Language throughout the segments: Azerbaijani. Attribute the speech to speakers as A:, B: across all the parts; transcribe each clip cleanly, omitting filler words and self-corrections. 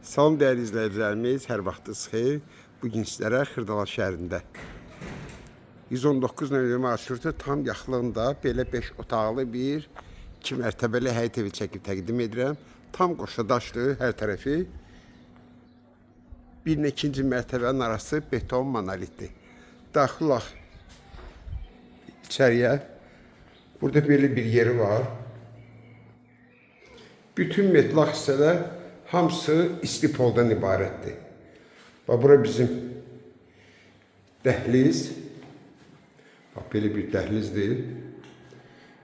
A: Salam dəyərli izləyicilərimiz, hər vaxtınız xeyir. Bugün sizlərə Xırdala şəhərində 119 nömrəli marşrutu tam yaxınlığında belə 5 otaqlı bir 2 mərtəbəli həyət evi çəkib təqdim edirəm. Tam qoşadaşdır, hər tərəfi. Bir ilə ikinci mərtəbənin arası beton monolitdir. Daxil olaq içəriyə. Burada belə bir yeri var. Bütün metlaq hissələr hamısı istipoldan ibarətdir. Bax, bura bizim dəhliz. Bax, belə bir dəhlizdir.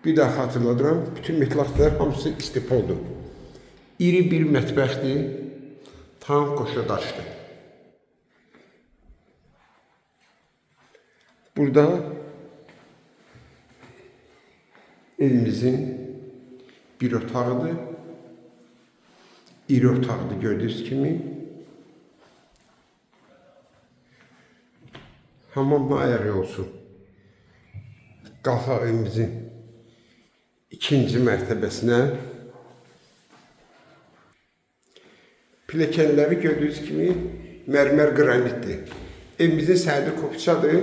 A: Bir daha xatırladıram, bütün metlaqlar hamısı istipoldur. İri bir mətbəxdir, tam qoşadaşdır. Burada evimizin bir otağıdır. İri otaqdır gördüyünüz kimi. Hamamla ayağı olsun. Qalxaq evimizin ikinci mərtəbəsinə. Pilləkənləri gördüyünüz kimi mərmər qranitdir. Evimizin səhədi kopçadır.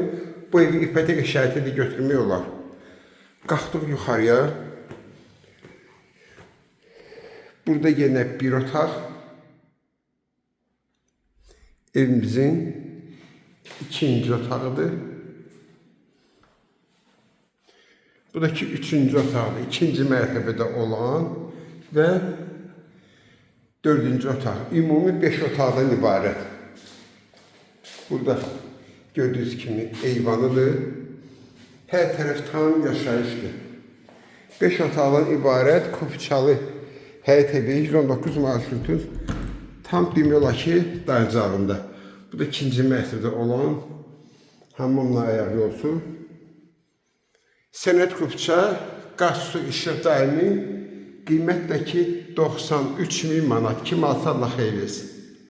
A: Bu evi ipoteka şərti də götürmək olar. Qalxdıq yuxarıya. Burada yenə bir otaq. Evimizin ikinci otağıdır. Bu da ki üçüncü otaqdır. İkinci mərtəbədə olan və dördüncü otaq. Ümumi 5 otaqdan ibarət. Burada gördüyünüz kimi eyvanıdır. Hər tərəf tam yaşayışdır. 5 otaqdan ibarət kupçalı həyət evi 119 marşrutu tam demək olar ki dayanacağında. Bu da ikinci mərtəbədə olan hamamla ayağı olsun. Sənət kupça, qaz su işıq daimi qiymət də ki 93.000 manat. Kim alsa Allah xeyir etsin.